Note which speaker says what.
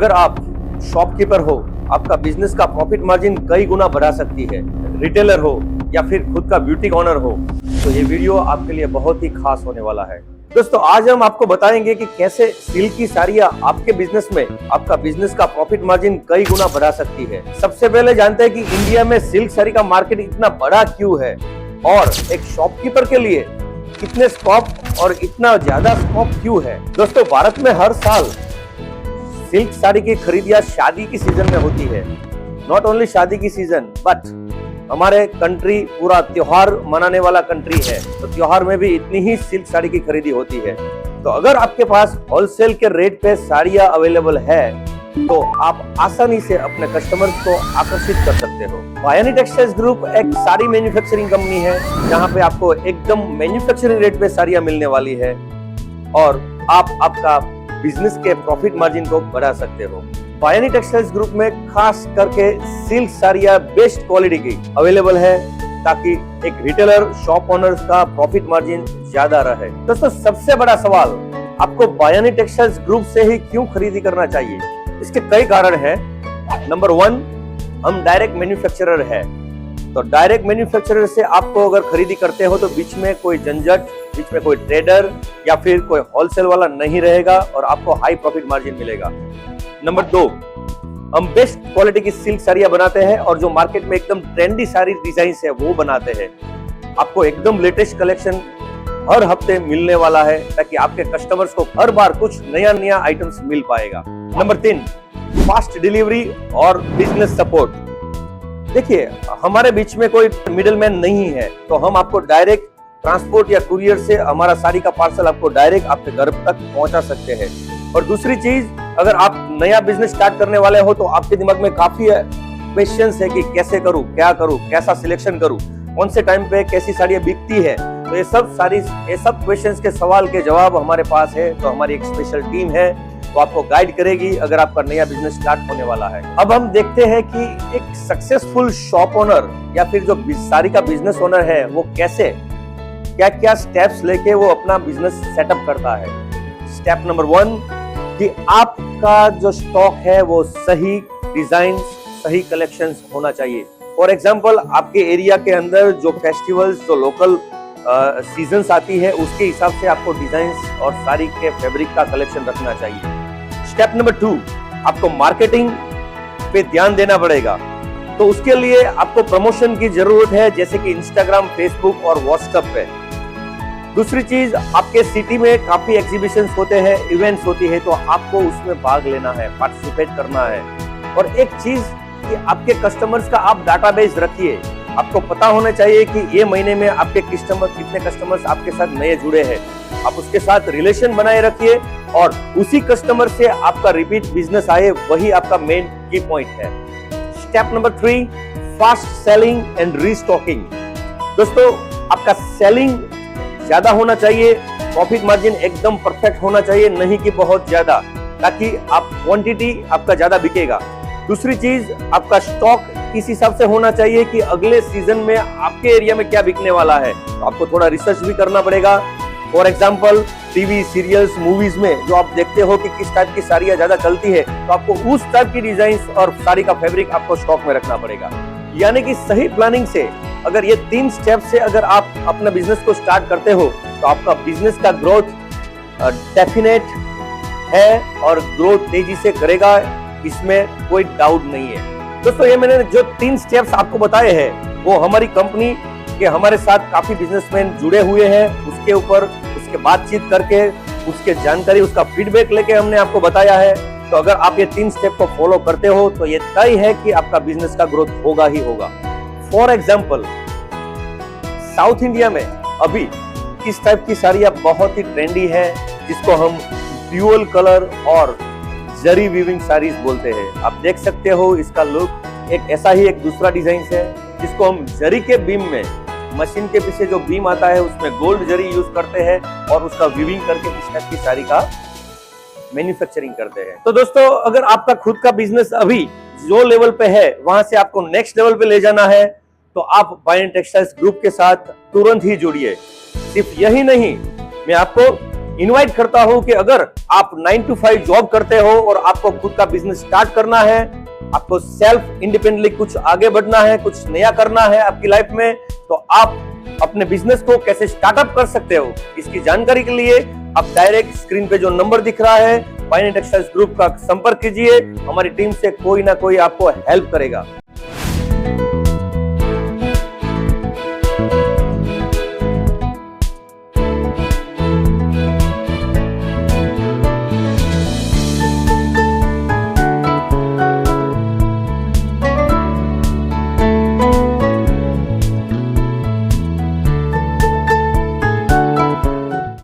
Speaker 1: अगर आप शॉपकीपर हो, आपका बिजनेस का प्रॉफिट मार्जिन कई गुना बढ़ा सकती है। रिटेलर हो या फिर खुद का ब्यूटी ऑनर हो, तो ये वीडियो आपके लिए बहुत ही खास होने वाला है। दोस्तों, आज हम आपको बताएंगे कि कैसे सिल्क की साड़ियां आपके बिजनेस में आपका बिजनेस का प्रॉफिट मार्जिन कई गुना बढ़ा सकती है। सबसे पहले जानते हैं कि इंडिया में सिल्क साड़ी का मार्केट इतना बड़ा क्यों है और एक शॉपकीपर के लिए कितने स्कोप और इतना ज्यादा स्कोप क्यों है। दोस्तों, भारत में हर साल सिल्क साड़ी की खरीदियां शादी की सीजन में होती है। नॉट ओनली शादी की सीजन, बट हमारे कंट्री पूरा त्योहार मनाने वाला कंट्री है, तो त्योहार में भी इतनी ही सिल्क साड़ी की खरीदी होती है। तो अगर आपके पास होलसेल के रेट पे साड़ियां अवेलेबल है, तो आप आसानी से अपने कस्टमर्स को आकर्षित कर सकते हो। बायनी टेक्सटाइल्स ग्रुप एक साड़ी मैन्युफैक्चरिंग कंपनी है, जहां पे आपको एकदम मैन्युफैक्चरिंग रेट पे साड़ियां मिलने वाली है और आप आपका बिजनेस के प्रॉफिट मार्जिन को बढ़ा सकते हो। बायनी टेक्सटाइल्स ग्रुप में खास करके सिल्क साड़ियां बेस्ट क्वालिटी की अवेलेबल है, ताकि एक रिटेलर शॉप ओनर्स का प्रॉफिट मार्जिन ज्यादा रहे। दोस्तों, सबसे बड़ा सवाल, आपको बायनी टेक्सटाइल्स ग्रुप से ही क्यों खरीदी करना चाहिए? इसके कई कारण हैं। नंबर 1, हम डायरेक्ट मैन्युफैक्चरर है, तो डायरेक्ट मैन्युफैक्चरर से आपको अगर खरीदी करते हो तो बीच में कोई झंझट, बीच में कोई ट्रेडर या फिर कोई होलसेल वाला नहीं रहेगा और आपको हाई प्रॉफिट मार्जिन मिलेगा। नंबर 2, हम बेस्ट क्वालिटी की सिल्क साड़ियां बनाते हैं और जो मार्केट में एकदम ट्रेंडी साड़ी डिजाइन है वो बनाते हैं। आपको एकदम लेटेस्ट कलेक्शन हर हफ्ते मिलने वाला है, ताकि आपके कस्टमर्स को हर बार कुछ नया नया आइटम्स मिल पाएगा। नंबर 3, फास्ट डिलीवरी और बिजनेस सपोर्ट। देखिए, हमारे बीच में कोई मिडलमैन नहीं है, तो हम आपको डायरेक्ट ट्रांसपोर्ट या कुरियर से हमारा साड़ी का पार्सल आपको डायरेक्ट आपके घर तक पहुंचा सकते हैं। और दूसरी चीज, अगर आप नया बिजनेस स्टार्ट करने वाले हो तो आपके दिमाग में काफी क्वेश्चंस है कि कैसे करूं, क्या करूं, कैसा सिलेक्शन करूं, कौन से टाइम पे कैसी साड़ियां बिकती है। तो ये सब क्वेश्चंस के सवाल के जवाब हमारे पास है। तो हमारी एक स्पेशल टीम है, तो आपको गाइड करेगी अगर आपका नया बिजनेस स्टार्ट होने वाला है। अब हम देखते हैं कि एक सक्सेसफुल शॉप ओनर या फिर जो साड़ी का बिजनेस ओनर है, वो कैसे क्या क्या स्टेप्स लेके वो अपना बिजनेस सेटअप करता है। स्टेप नंबर 1, कि आपका जो स्टॉक है वो सही डिजाइन, सही कलेक्शंस होना चाहिए। फॉर एग्जांपल, आपके एरिया के अंदर जो फेस्टिवल्स, जो लोकल सीजन्स आती है, उसके हिसाब से आपको डिजाइन्स और साड़ी के फैब्रिक का कलेक्शन रखना चाहिए। स्टेप नंबर 2, आपको मार्केटिंग पे ध्यान देना पड़ेगा। तो उसके लिए आपको प्रमोशन की जरूरत है, जैसे कि इंस्टाग्राम, फेसबुक और व्हाट्सएप पे। दूसरी चीज, आपके सिटी में काफी एग्जीबिशंस होते हैं, इवेंट्स होती है, तो आपको उसमें भाग लेना है, पार्टिसिपेट करना है। और एक चीज कि आपके कस्टमर्स का आप डाटाबेस रखिए। आपको पता होना चाहिए कि ये महीने में आपके कितने कस्टमर्स आपके साथ नए जुड़े हैं। आप उसके साथ रिलेशन बनाए रखिए और उसी कस्टमर से आपका रिपीट बिजनेस आए, वही आपका मेन की पॉइंट है। Step number 3, fast selling and restocking. दोस्तों, आपका सेलिंग ज्यादा होना चाहिए, प्रॉफिट मार्जिन एकदम परफेक्ट होना चाहिए, नहीं कि बहुत ज्यादा, ताकि आप क्वांटिटी आपका ज्यादा बिकेगा। दूसरी चीज, आपका स्टॉक इस हिसाब से होना चाहिए कि अगले सीजन में आपके एरिया में क्या बिकने वाला है। तो आपको थोड़ा रिसर्च भी करना पड़ेगा। For example, TV serials, movies में जो आप देखते हो कि किस टाइप की साड़ियां ज्यादा चलती है, तो आपको उस टाइप की डिजाइन और साड़ी का फैब्रिक आपको स्टॉक में रखना पड़ेगा। यानी कि सही प्लानिंग से अगर ये 3 स्टेप से अगर आप अपना बिजनेस को स्टार्ट करते हो, तो आपका बिजनेस का ग्रोथ डेफिनेट है और ग्रोथ तेजी से करेगा, इसमें कोई डाउट नहीं है। दोस्तों, ये मैंने जो 3 स्टेप्स आपको बताए हैं, वो हमारी कंपनी के हमारे साथ काफी बिजनेसमैन जुड़े हुए हैं, उसके ऊपर उसके बातचीत करके, उसके जानकारी, उसका फीडबैक लेके हमने आपको बताया है। तो अगर आप ये 3 स्टेप को फॉलो करते हो, तो ये तय है कि आपका बिजनेस का ग्रोथ होगा ही होगा। फॉर एग्जाम्पल, साउथ इंडिया में अभी इस टाइप की साड़ियां बहुत ही ट्रेंडी है, जिसको हम ड्यूअल कलर और जरी वीविंग साड़ीज बोलते हैं। आप देख सकते हो इसका लुक एक ऐसा ही एक दूसरा डिजाइन है, जिसको हम जरी के बीम में, मशीन के पीछे जो बीम आता है उसमें गोल्ड जरी यूज करते हैं और उसका वीविंग करके इस टाइप की साड़ी का मैन्युफैक्चरिंग करते हैं। तो दोस्तों, अगर आपका खुद का बिजनेस अभी जो लेवल पे है, वहां से आपको नेक्स्ट लेवल पे ले जाना है, तो आप बायनी टेक्सटाइल्स ग्रुप के साथ तुरंत ही जुड़िए। सिर्फ यही नहीं, मैं आपको इनवाइट करता हूं कि अगर आप 9 to 5 जॉब करते हो और आपको खुद का बिजनेस स्टार्ट करना है, आपको सेल्फ इंडिपेंडेंटली कुछ आगे बढ़ना है, कुछ नया करना है आपकी लाइफ में, तो आप अपने बिजनेस को कैसे स्टार्टअप कर सकते हो, इसकी जानकारी के लिए आप डायरेक्ट स्क्रीन पे जो नंबर दिख रहा है, फाइनेंस टेक्सटाइल्स ग्रुप का संपर्क कीजिए। हमारी टीम से कोई ना कोई आपको हेल्प करेगा।